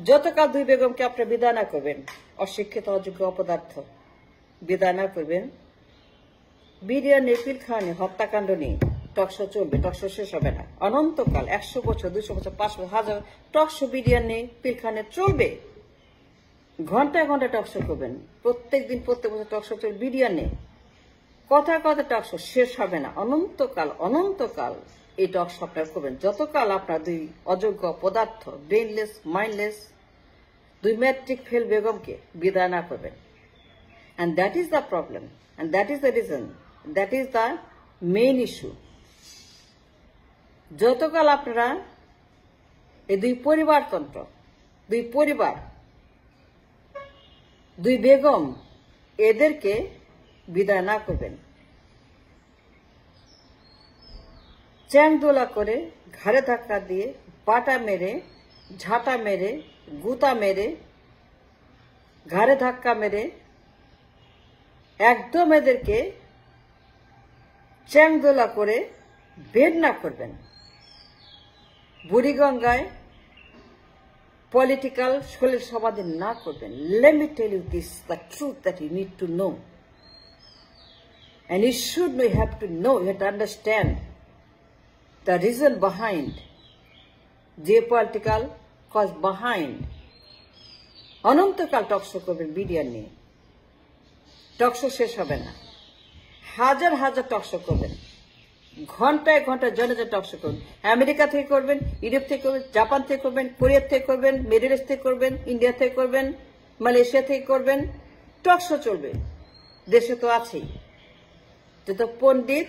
যতকাল দুই বেগমকে আপনি বিদায় না করবেন, অশিক্ষিত অযোগ্য অপদার্থ বিদায় না করবেন, বিরিয়ানি পিলখানি হত্যাকাণ্ড নিয়ে টকশো চলবে, টকশো শেষ হবে না। অনন্তকাল 100 বছর, 200 বছর, 500 হাজার টকশো বিরিয়ানি পিলখানে চলবে। ঘন্টায় ঘন্টায় টকশো করবেন, প্রত্যেক দিন প্রত্যেক বছর টকশো চলবে। বিরিয়ানি কথা কথা টকশো শেষ হবে না। অনন্তকাল অনন্তকাল এই টকশো আপনার করবেন, যতকাল আপনার দুই অযোগ্য পদার্থ, ব্রেইনলেস, মাইন্ডলেস, দুই ম্যাট্রিক ফেল বেগমকে বিদায় না করবেন। And that is the problem, and that is the reason, that is the main issue. যতকাল আপনারা এই দুই পরিবারতন্ত্র, দুই পরিবার, দুই বেগম এদেরকে বিদায় না করবেন, চ্যাংদোলা করে, ঘাড়ে ধাক্কা দিয়ে, পাটা মেরে, ঝাঁটা মেরে, গুতা মেরে, ঘাড়ে ধাক্কা মেরে একদম এদেরকে চ্যাংদোলা করে বের না করবেন। বুড়িগঙ্গায় পলিটিক্যাল শরীর সমাধি না করবেন। Let me tell you this, the truth that you need to know. And you should know, you have to know, you have to understand the reason behind, geopolitical cause behind. অনন্তকাল talk show করবেন BDR নিয়ে, talk show শেষ হবে না। হাজার হাজার talk show করবেন, ঘন্টায় ঘন্টায় জনে জনে টকশো করবেন। আমেরিকা থেকে করবেন, ইউরোপ থেকে করবেন, জাপান থেকে করবেন, কোরিয়া থেকে করবেন, মিডল ইস্ট থেকে করবেন, ইন্ডিয়া থেকে করবেন, মালয়েশিয়া থেকে করবেন, টকশো চলবে। দেশে তো আছেই যত পণ্ডিত,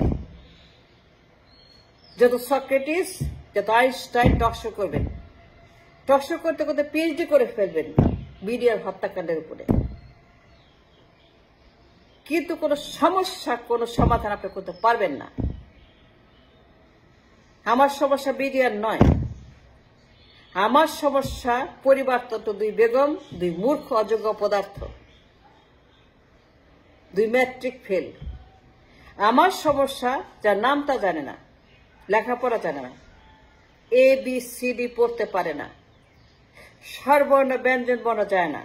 যত সক্রেটিস, যত আইনস্টাইন টকশো করবেন। টকশো করতে করতে পিএইচডি করে ফেলবেন বিডিআর হত্যাকাণ্ডের উপরে, কিন্তু কোনো সমস্যা, কোনো সমাধান আপনি করতে পারবেন না। আমার সমস্যা বিডিআর নয়, আমার সমস্যা পরিবারতন্ত্র, দুই বেগম, দুই মূর্খ অযোগ্য পদার্থ, দুই ম্যাট্রিক ফেল। আমার সমস্যা যার নামটা জানে না, লেখাপড়া জানে না, ABCD পড়তে পারে না, স্বরবর্ণ ব্যঞ্জন বর্ণ যায় না,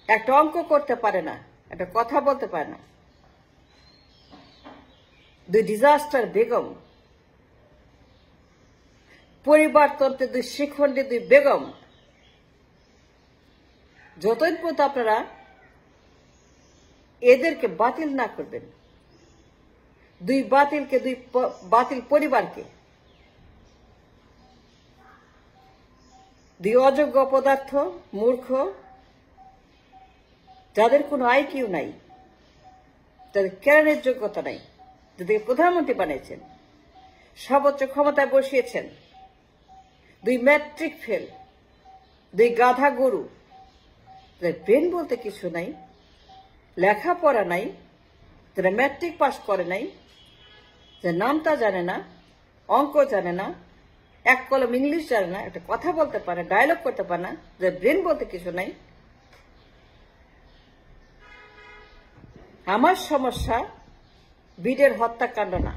একটা অঙ্ক করতে পারে না, একটা কথা বলতে পারে না। দুই ডিজাস্টার বেগম, পরিবারতন্ত্রের দুই শিখণ্ডী দুই বেগম। যতদিন পর্যন্ত আপনারা এদেরকে বাতিল না করবেন, দুই বাতিলকে, দুই বাতিল পরিবারকে, দুই অযোগ্য পদার্থ, মূর্খ, যাদের কোনো আইকিউ নাই, যাদের কেরানের যোগ্যতা নাই, যাদেরকে প্রধানমন্ত্রী বানিয়েছেন, সর্বোচ্চ ক্ষমতায় বসিয়েছেন, দুই ম্যাট্রিক ফেল, দুই গাধা গরু, যাদের ব্রেন বলতে কিছু নাই, লেখাপড়া নাই, যারা ম্যাট্রিক পাস করে নাই, যার নামটা জানে না, অঙ্ক জানে না, এক কলম ইংলিশ জানে না, একটা কথা বলতে পারে, ডায়লগ করতে পারে না, যার ব্রেন বলতে কিছু নাই। আমার সমস্যা বিডের হত্যাকাণ্ড না,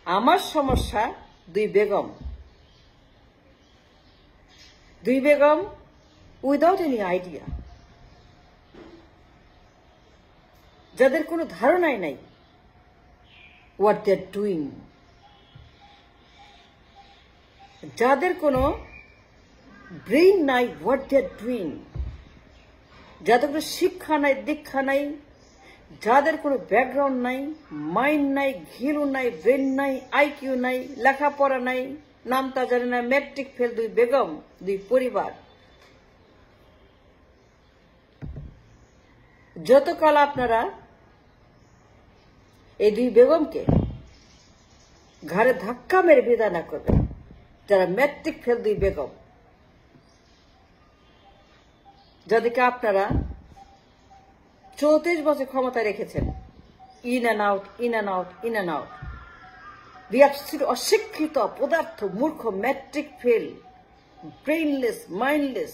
আমার সমস্যা দুই বেগম, দুই বেগম উইদাউট এনি আইডিয়া, যাদের কোনো ধারণাই নাই হোয়াট দে আর ডুইং, যাদের কোনো ব্রেইন নাই হোয়াট দে আর ডুইং, যাদের কোনো শিক্ষা নাই, দীক্ষা নাই, যাদের কোনো ব্যাকগ্রাউন্ড নাই, মাইন্ড নাই, ঘিলু নাই, ব্রেন নাই, আইকিউ নাই, লেখাপড়া নাই, নামটা জানে না, ম্যাট্রিক ফেল দুই বেগম, দুই পরিবার। যতকাল আপনারা এই দুই বেগমকে ঘাড়ে ধাক্কা মেরে বিদায় না করবেন, যারা ম্যাট্রিক ফেল দুই বেগম, যাদেরকে আপনারা 34 বছর ক্ষমতায় রেখেছেন, in and out, in and out, in and out, অশিক্ষিত পদার্থ, মূর্খ, ম্যাট্রিক ফেল, ব্রেইনলেস, মাইন্ডলেস,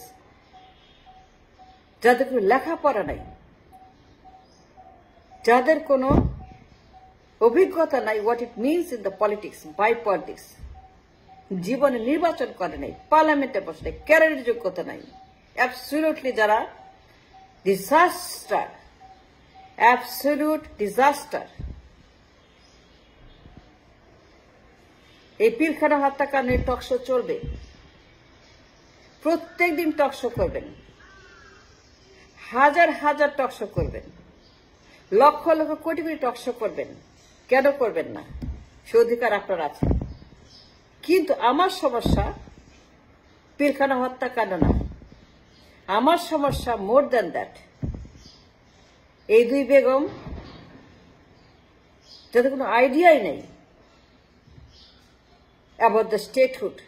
যাদের কোনো লেখাপড়া নাই, যাদের কোনো অভিজ্ঞতা নাই what it means in the politics, by politics, জীবনে নির্বাচন করে নাই, পার্লামেন্টে বসে নাই, ক্যারিয়ারের যোগ্যতা নাই। অ্যাবসলিউটলি যারা ডিজাস্টার, অ্যাবসলিউট ডিজাস্টার। এই পিলখানা হত্যাকাণ্ডের টকশো চলবে, প্রত্যেক দিন টকশো করবেন, হাজার হাজার টকশো করবেন, লক্ষ লক্ষ কোটি কোটি টকশো করবেন। কেন করবেন না? সে অধিকার আপনার আছে। কিন্তু আমার সমস্যা পিলখানা হত্যাকাণ্ড না, আমার সমস্যা মোর দ্যান দ্যাট। এই দুই বেগম যাদের কোনো আইডিয়াই নেই about the statehood,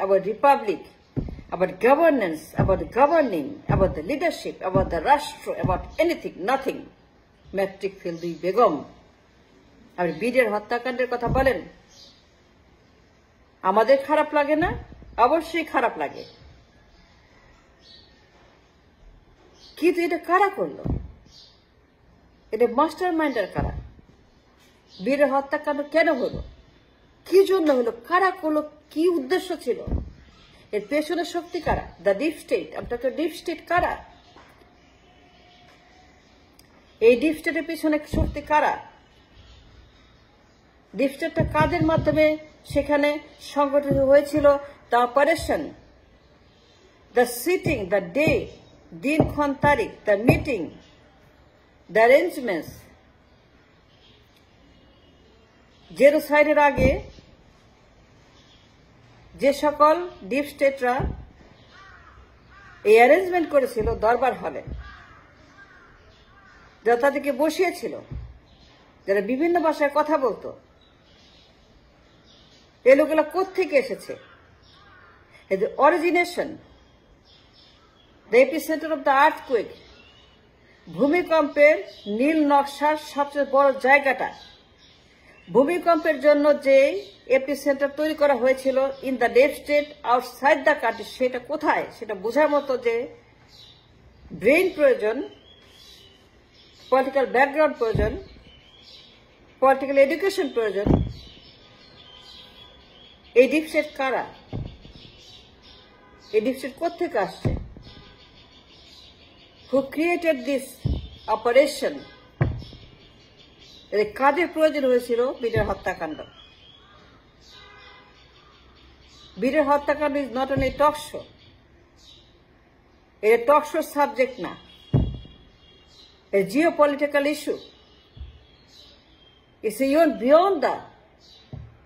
about republic, about governance, about the governing, about the leadership, about the rashtra, about anything, nothing. Matric fail দুই বেগম আর বীরের হত্যাকাণ্ডের কথা বলেন। আমাদের খারাপ লাগে না? অবশ্যই খারাপ লাগে। কিন্তু এটা কারা করলো? এটা মাস্টার মাইন্ডার কারা? বীরের হত্যাকাণ্ড কেন হলো? কি জন্য হলো? কারা করলো? কি উদ্দেশ্য ছিল? এর পেছনে শক্তি কারা? The deep state. আপনাকে ডিপ স্টেট কারা? এই ডিপ স্টেটের পিছনে শক্তি কারা? ডিপ স্টেটটা কাদের মাধ্যমে সেখানে সংগঠিত হয়েছিল? The operation, the sitting, the day, দিনক্ষণ, তারিখ, দ্য মিটিং, দ্য অ্যারেঞ্জমেন্টস। জেনোসাইডের আগে যে সকল ডিপ স্টেটরা এই অ্যারেঞ্জমেন্ট করেছিল দরবার হলে, যারা তাদেরকে বসিয়েছিল, যারা বিভিন্ন ভাষায় কথা বলতো, এই লোকগুলা কোত্থেকে এসেছে? The origination, the epicenter of the earthquake, ভূমিকম্পের নীল নকশার সবচেয়ে বড় জায়গাটা, ভূমিকম্পের জন্য যে এপিসেন্টার তৈরি করা হয়েছিল in the deep state outside the country, সেটা কোথায়? সেটা বোঝার মতো যে ব্রেইন প্রয়োজন, পলিটিক্যাল ব্যাকগ্রাউন্ড প্রয়োজন, পলিটিক্যাল এডুকেশন প্রয়োজন। এই ডিপ স্টেট কারা? এই ডিপ স্টেট কোত্থেকে আসছে? Who created this operation? কাদের প্রয়োজন হয়েছিল বীরের হত্যাকাণ্ড? বীরের হত্যাকাণ্ড is not only talk show. এটা টক শোর সাবজেক্ট না, a geopolitical issue. It's even beyond the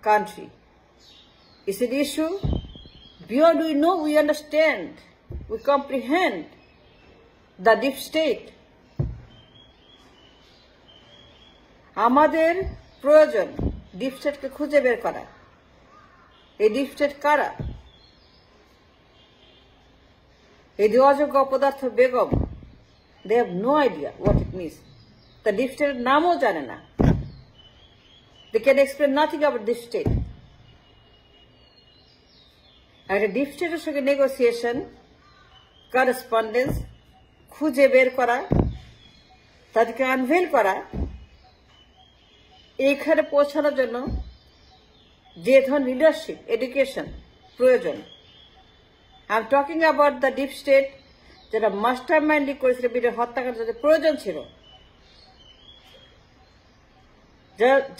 country. It's an issue beyond we know, we understand, we comprehend the deep state. আমাদের প্রয়োজন ডিপ স্টেটকে খুঁজে বের করা। এই ডিপ স্টেট কারা? এই দুই অযোগ্য অপদার্থ Begum, they have no idea what it means. The deep state নামও জানে না। They can explain nothing about deep state. একটা ডিপ স্টেটের সঙ্গে নেগোসিয়েশন, করেসপন্ডেন্স খুঁজে বের করা, তাদেরকে আনভেল করা, এইখানে পৌঁছানোর জন্য যে ধরনের লিডারশিপ, এডুকেশন প্রয়োজন। I am talking about the deep state, যেটা মাস্টার মাইন্ডিং করেছিল বীরের হত্যাকাণ্ড, যাদের প্রয়োজন ছিল,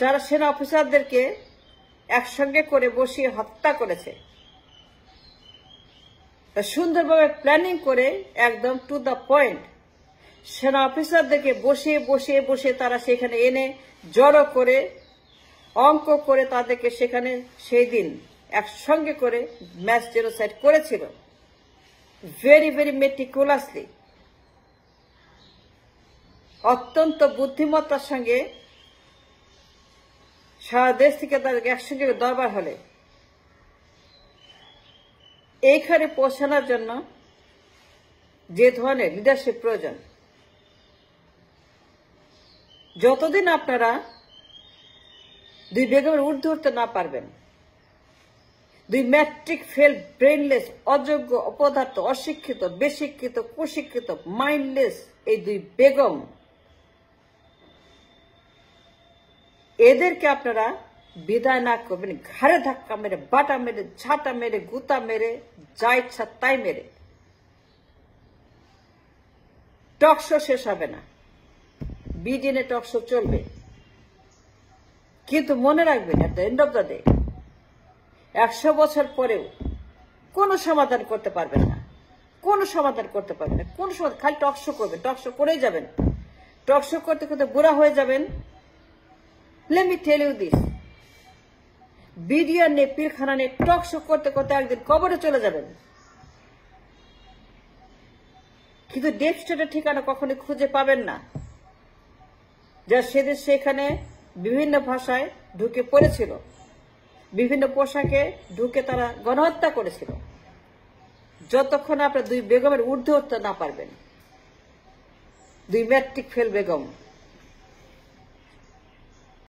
যারা সেনা অফিসারদেরকে একসঙ্গে করে বসিয়ে হত্যা করেছে, সুন্দরভাবে প্ল্যানিং করে একদম টু দ্য পয়েন্ট সেনা অফিসারদেরকে বসিয়ে বসিয়ে বসিয়ে তারা সেখানে এনে জড়ো করে অঙ্ক করে তাদেরকে সেখানে সেই দিন একসঙ্গে করে ম্যাস জেনোসাইড করেছিল। ভেরি ভেরি মেটিকুলাসলি, অত্যন্ত বুদ্ধিমত্তার সঙ্গে সারা দেশ থেকে তাদেরকে একসঙ্গে দরবার হলে এইখানে পৌঁছানোর জন্য যে ধরনের লিডারশিপ প্রয়োজন, যতদিন আপনারা দুই বেগমের ঊর্ধ্বে উঠতে না পারবেন, দুই ম্যাট্রিক ফেল, ব্রেনলেস, অযোগ্য, অপদার্থ, অশিক্ষিত, বেশিক্ষিত, কুশিক্ষিত, মাইন্ডলেস এই দুই বেগম, এদেরকে আপনারা বিদায় না করবেন ঘাড়ে ধাক্কা মেরে, বাটা মেরে, ঝাঁটা মেরে, গুতা মেরে, যা ইচ্ছা তাই মেরে। টকশো শেষ হবে না, বিডিএনএ টকশো চলবে, কিন্তু মনে রাখবেন at the end of the day 100 বছর পরেও কোনো সমাধান করতে পারবেন না, কোনো সমাধান করতে পারবেন না, কোনো সমাধান। খালি টকশো করবেন, টকশো করেই যাবেন, টকশো করতে করতে বুড়া হয়ে যাবেন। Let me tell you this, BDR নিয়ে, পিলখানা নিয়ে টকশো করতে করতে একদিন কবরে চলে যাবেন, কিন্তু ডেপ স্টেটের ঠিকানা কখনো খুঁজে পাবেন না। যা সেদিন সেখানে বিভিন্ন ভাষায় ঢুকে পড়েছিল, বিভিন্ন পোশাকে ঢুকে তারা গণহত্যা করেছিল। যতক্ষণ আপনার 2 বেগমের ঊর্ধ্বে উঠতে না পারবেন, 2 ম্যাট্রিক ফেল বেগম